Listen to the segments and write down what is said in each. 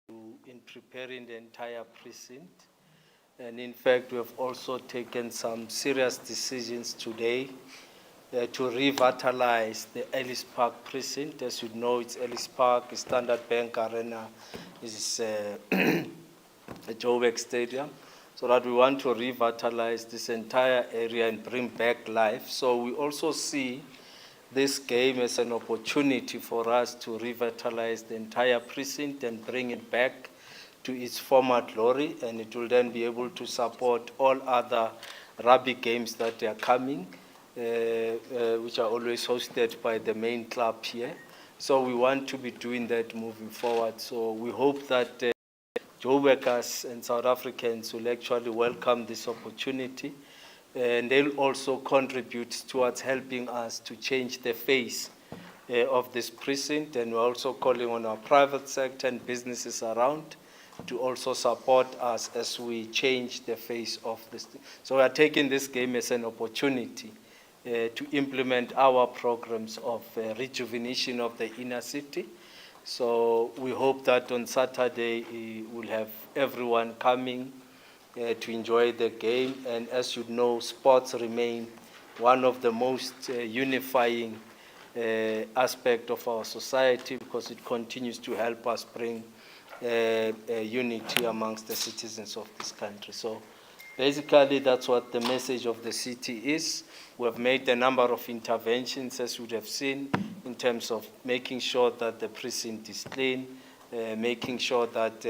in preparing the entire precinct. And in fact, we have also taken some serious decisions today to revitalize the Ellis Park precinct. As you know, it's Ellis Park, Standard Bank Arena, is the Joburg Stadium, so that we want to revitalize this entire area and bring back life. So we also see this game as an opportunity for us to revitalize the entire precinct and bring it back to its former glory, and it will then be able to support all other rugby games that are coming, which are always hosted by the main club here. So we want to be doing that moving forward. So we hope that Joburgers and South Africans will actually welcome this opportunity, and they'll also contribute towards helping us to change the face of this precinct. And we're also calling on our private sector and businesses around to also support us as we change the face of this. So we are taking this game as an opportunity to implement our programs of rejuvenation of the inner city. So we hope that on Saturday we'll have everyone coming to enjoy the game. And as you know, sports remain one of the most unifying aspect of our society, because it continues to help us bring unity amongst the citizens of this country. So basically, that's what the message of the city is. We have made a number of interventions, as you would have seen, in terms of making sure that the precinct is clean, making sure that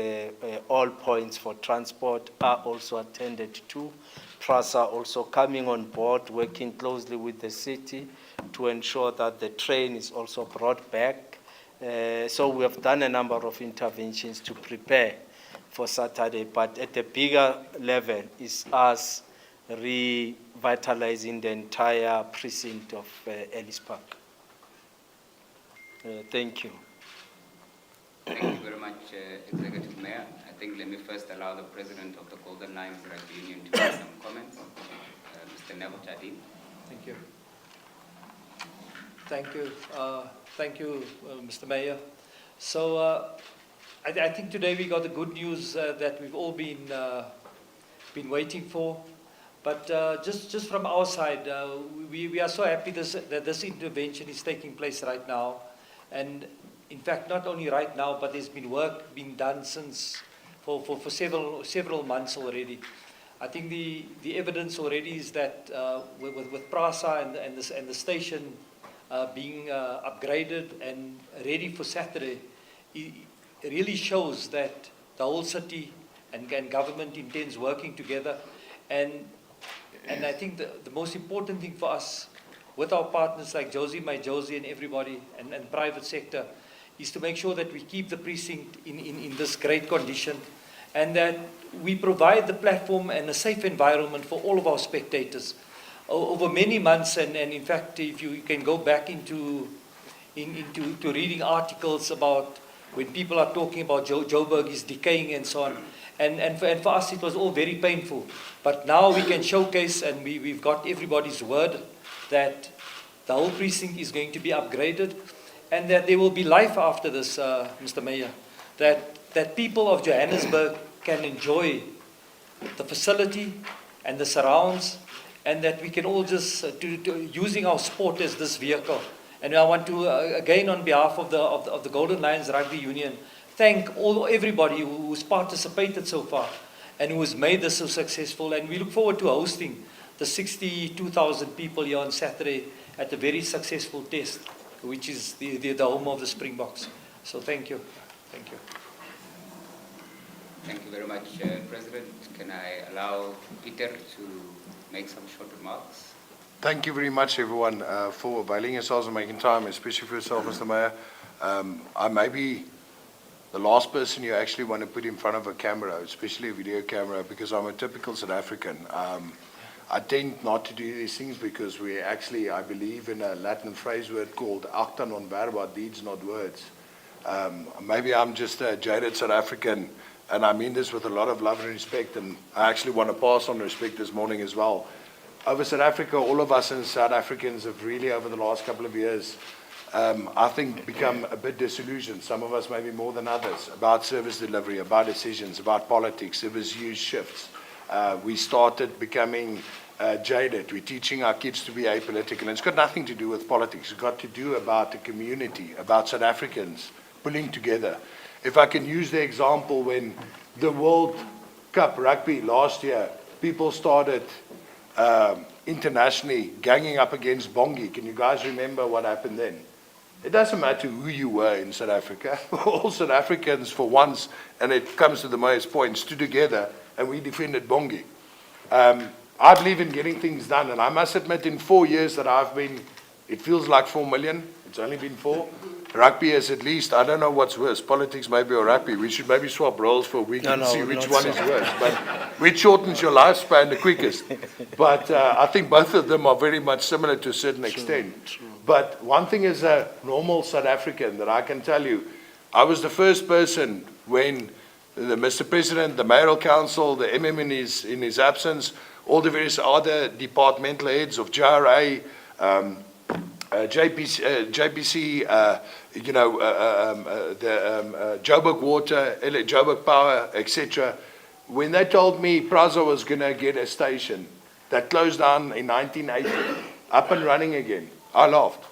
all points for transport are also attended to. PRASA also coming on board, working closely with the city to ensure that the train is also brought back. So we have done a number of interventions to prepare for Saturday, but at a bigger level is us revitalizing the entire precinct of Ellis Park. Thank you. Thank you very much, Executive Mayor. I think let me first allow the President of the Golden Lions Rugby Union to make some comments. Mr. Neville Jardine. Thank you. Thank you, Mr. Mayor. So I think today we got the good news that we've all been waiting for. But just from our side, we are so happy that this intervention is taking place right now. And in fact, not only right now, but there's been work being done since for several months already. I think the evidence already is that with PRASA and the station being upgraded and ready for Saturday, it really shows that the whole city and government intends working together. And I think the most important thing for us, with our partners like Josie, My Josie, and everybody, and private sector, is to make sure that we keep the precinct in this great condition, and that we provide the platform and a safe environment for all of our spectators. Over many months, and in fact, if you can go back into reading articles about when people are talking about Joburg is decaying and so on, and for us it was all very painful. But now we can showcase, and we've got everybody's word that the whole precinct is going to be upgraded, and that there will be life after this, Mr. Mayor. That people of Johannesburg can enjoy the facility and the surrounds, and that we can all just using our sport as this vehicle. And I want to again, on behalf of the Golden Lions Rugby Union, thank everybody who's participated so far and who has made this so successful. And we look forward to hosting the 62,000 people here on Saturday at a very successful test, which is the home of the Springboks. So thank you. Thank you. Thank you very much, President. Can I allow Peter to make some short remarks? Thank you very much, everyone, for availing yourselves and making time, especially for yourself, Mr. Mayor. I may be the last person you actually want to put in front of a camera, especially a video camera, because I'm a typical South African. I tend not to do these things because we actually, I believe in a Latin phrase word called acta non verba, deeds not words. Maybe I'm just a jaded South African, and I mean this with a lot of love and respect, and I actually want to pass on respect this morning as well. Over South Africa, all of us as South Africans have really, over the last couple of years, I think, become a bit disillusioned, some of us maybe more than others, about service delivery, about decisions, about politics. There was huge shifts. We started becoming jaded. We're teaching our kids to be apolitical. And it's got nothing to do with politics. It's got to do about the community, about South Africans pulling together. If I can use the example, when the World Cup rugby last year, people started internationally ganging up against Bongi. Can you guys remember what happened then? It doesn't matter who you were in South Africa. All South Africans, for once, and it comes to the Mayor's point, stood together and we defended Bongi. I believe in getting things done, and I must admit, in 4 years that I've been, it feels like 4 million. It's only been 4. Rugby is at least, I don't know what's worse, politics maybe or rugby. We should maybe swap roles for a week and see which one is worse. But which shortens your lifespan the quickest. But I think both of them are very much similar to a certain extent. True. But one thing as a normal South African that I can tell you, I was the first person when the Mr. President, the Mayoral Council, the MM in his absence, all the various other departmental heads of JRA, JPC, the Joburg Water, Joburg Power, etc. When they told me Praza was going to get a station that closed down in 1980, up and running again, I laughed.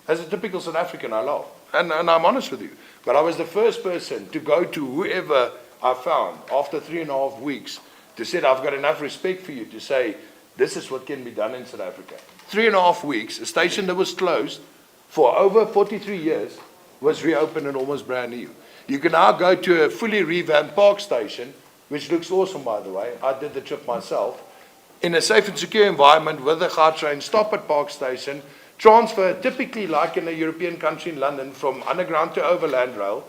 As a typical South African, I laughed. And I'm honest with you. But I was the first person to go to whoever I found after 3.5 weeks to say, I've got enough respect for you to say, this is what can be done in South Africa. 3.5 weeks, a station that was closed for over 43 years was reopened and almost brand new. You can now go to a fully revamped Park station, which looks awesome, by the way. I did the trip myself. In a safe and secure environment with a Gautrain, stop at Park station, transfer, typically like in a European country in London, from underground to overland rail,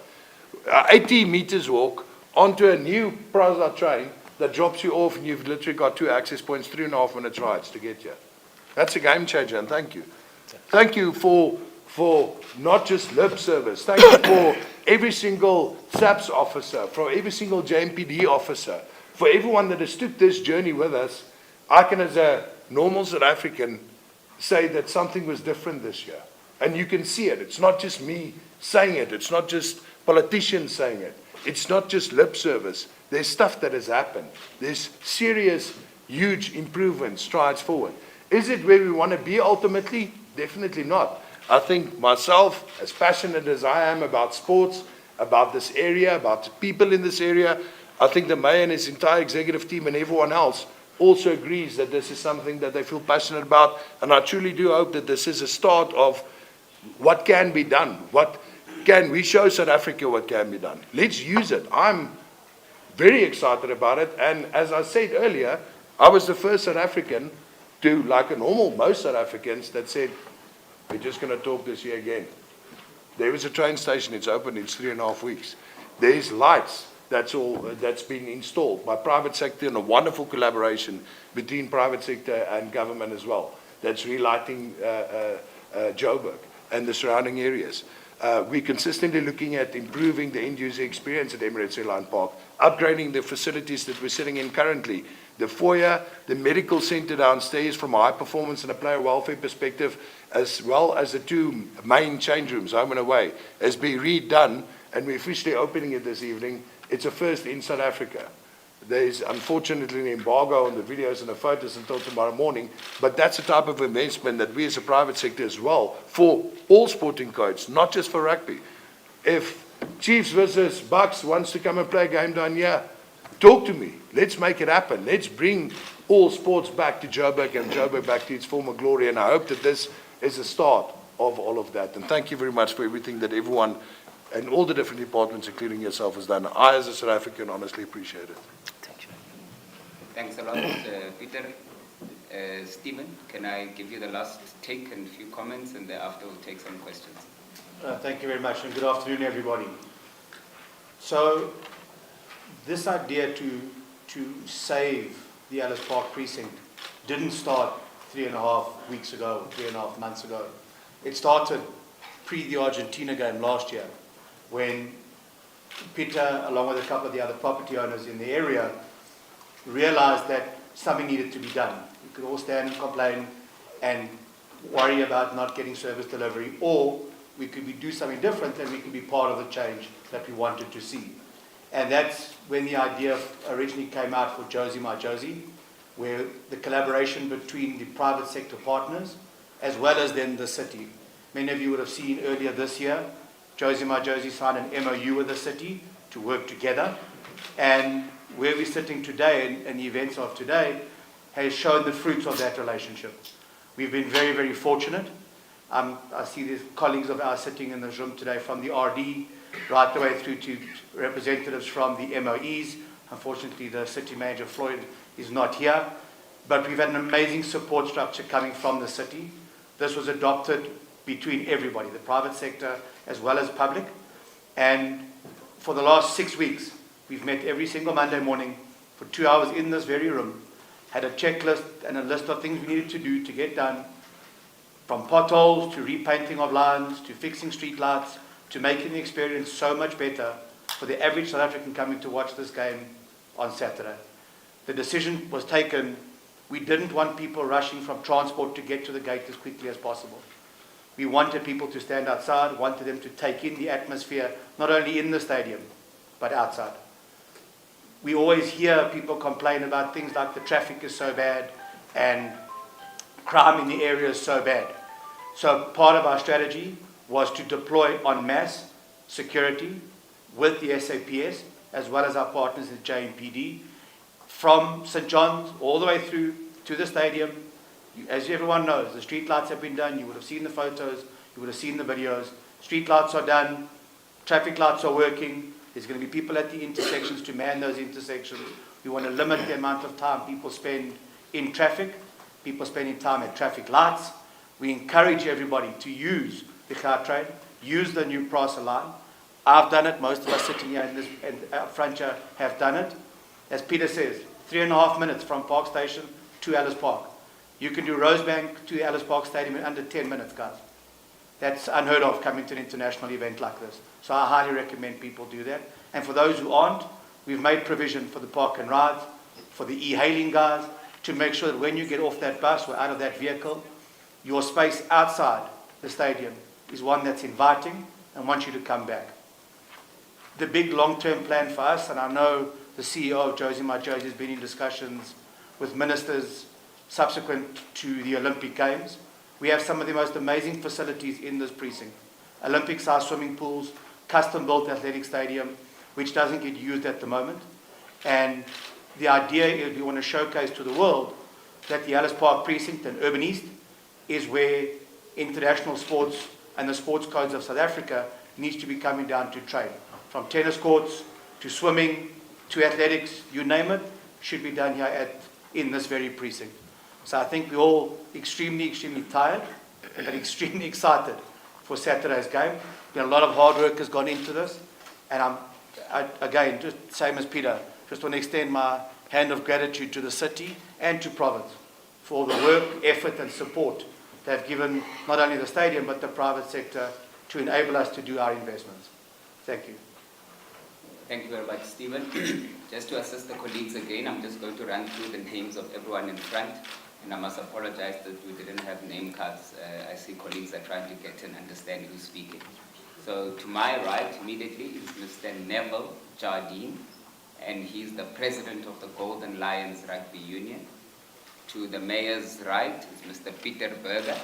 80 meters walk onto a new Praza train that drops you off, and you've literally got 2 access points, 3.5 minutes rides to get here. That's a game changer, and thank you. Thank you for not just lip service. Thank you for every single SAPS officer, for every single JMPD officer, for everyone that has took this journey with us. I can, as a normal South African, say that something was different this year. And you can see it. It's not just me saying it. It's not just politicians saying it. It's not just lip service. There's stuff that has happened. There's serious, huge improvements, strides forward. Is it where we want to be ultimately? Definitely not. I think myself, as passionate as I am about sports, about this area, about the people in this area, I think the Mayor and his entire executive team and everyone else also agrees that this is something that they feel passionate about. And I truly do hope that this is a start of what can be done. What can we show South Africa what can be done? Let's use it. I'm very excited about it. And as I said earlier, I was the first South African to, like a normal most South Africans, that said, we're just going to talk this year again. There is a train station, it's open, it's 3.5 weeks. There's lights, that's been installed by private sector, and a wonderful collaboration between private sector and government as well. That's relighting Joburg and the surrounding areas. We're consistently looking at improving the end-user experience at Emirates Airline Park, upgrading the facilities that we're sitting in currently. The foyer, the medical center downstairs from a high performance and a player welfare perspective, as well as the 2 main change rooms, home and away, has been redone, and we're officially opening it this evening. It's a first in South Africa. There's unfortunately an embargo on the videos and the photos until tomorrow morning, but that's the type of investment that we as a private sector as well, for all sporting codes, not just for rugby. If Chiefs versus Bucks wants to come and play a game down here, talk to me. Let's make it happen. Let's bring all sports back to Joburg and Joburg back to its former glory. And I hope that this is the start of all of that. And thank you very much for everything that everyone and all the different departments, including yourself, has done. I, as a South African, honestly appreciate it. Thank you. Thanks a lot, Peter. Stephen, can I give you the last take and a few comments, and thereafter we'll take some questions. Thank you very much, and good afternoon, everybody. So, this idea to save the Ellis Park precinct didn't start 3.5 weeks ago, 3.5 months ago. It started pre the Argentina game last year, when Peter, along with a couple of the other property owners in the area, realized that something needed to be done. We could all stand and complain and worry about not getting service delivery, or we could do something different, and we could be part of the change that we wanted to see. And that's when the idea originally came out for Josie My Josie, where the collaboration between the private sector partners as well as then the city. Many of you would have seen earlier this year, Josie My Josie signed an MOU with the city to work together. And where we're sitting today and the events of today has shown the fruits of that relationship. We've been very, very fortunate. I see there's colleagues of ours sitting in this room today from the RD, right the way through to representatives from the MOEs. Unfortunately, the city manager, Floyd, is not here. But we've had an amazing support structure coming from the city. This was adopted between everybody, the private sector as well as public. And for the last 6 weeks, we've met every single Monday morning for 2 hours in this very room, had a checklist and a list of things we needed to do to get done, from potholes to repainting of lines to fixing street lights to making the experience so much better for the average South African coming to watch this game on Saturday. The decision was taken. We didn't want people rushing from transport to get to the gate as quickly as possible. We wanted people to stand outside, wanted them to take in the atmosphere, not only in the stadium, but outside. We always hear people complain about things like the traffic is so bad and crime in the area is so bad. So part of our strategy was to deploy en masse security with the SAPS, as well as our partners at JMPD, from St. John's all the way through to the stadium. As everyone knows, the street lights have been done. You would have seen the photos. You would have seen the videos. Street lights are done. Traffic lights are working. There's going to be people at the intersections to man those intersections. We want to limit the amount of time people spend in traffic, people spending time at traffic lights. We encourage everybody to use the Gautrain, use the new Prasa line. I've done it. Most of us sitting here in this front here have done it. As Peter says, 3.5 minutes from Park Station to Ellis Park. You can do Rosebank to the Ellis Park Stadium in under 10 minutes, guys. That's unheard of coming to an international event like this. So I highly recommend people do that. And for those who aren't, we've made provision for the park and rides, for the e-hailing guys, to make sure that when you get off that bus or out of that vehicle, your space outside the stadium is one that's inviting and wants you to come back. The big long-term plan for us, and I know the CEO of Josie My Josie has been in discussions with ministers subsequent to the Olympic Games. We have some of the most amazing facilities in this precinct. Olympic-sized swimming pools, custom-built athletic stadium, which doesn't get used at the moment. And the idea is we want to showcase to the world that the Ellis Park precinct and Urban East is where international sports and the sports codes of South Africa needs to be coming down to train. From tennis courts to swimming to athletics, you name it, should be done here in this very precinct. So I think we're all extremely, extremely tired, but extremely excited for Saturday's game. A lot of hard work has gone into this, and again, just same as Peter, just want to extend my hand of gratitude to the city and to Province for all the work, effort and support they have given not only the stadium but the private sector to enable us to do our investments. Thank you. Thank you very much, Stephen. Just to assist the colleagues again, I'm just going to run through the names of everyone in front, and I must apologize that we didn't have name cards. I see colleagues are trying to get and understand who's speaking. So to my right immediately is Mr. Neville Jardine, and he's the president of the Golden Lions Rugby Union. To the mayor's right is Mr. Peter Berger,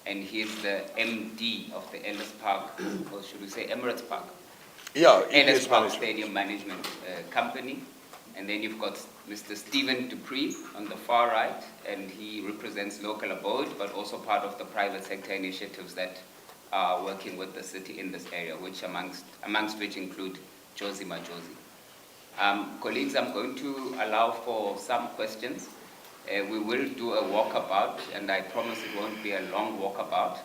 and he's the MD of the Ellis Park, or should we say Emirates Park? Yeah, Ellis Park management. Stadium Management Company. And then you've got Mr. Stephen Dupree on the far right, and he represents Local Abode, but also part of the private sector initiatives that are working with the city in this area, which amongst which include Josie My Josie. Colleagues, I'm going to allow for some questions. We will do a walkabout, and I promise it won't be a long walkabout.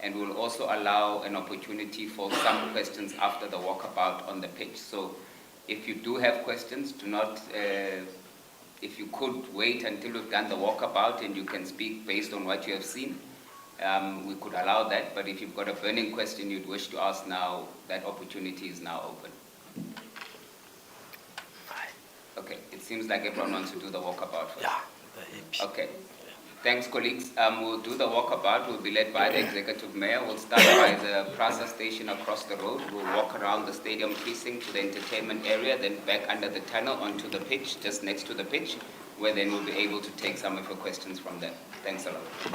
And we'll also allow an opportunity for some questions after the walkabout on the pitch. So if you do have questions, do not, if you could wait until we've done the walkabout and you can speak based on what you have seen, we could allow that. But if you've got a burning question you'd wish to ask now, that opportunity is now open. Okay, it seems like everyone wants to do the walkabout first. Yeah. Okay. Thanks, colleagues. We'll do the walkabout. We'll be led by the Executive Mayor. We'll start by the Plaza station across the road. We'll walk around the stadium precinct to the entertainment area, then back under the tunnel onto the pitch, just next to the pitch, where then we'll be able to take some of your questions from there. Thanks a lot.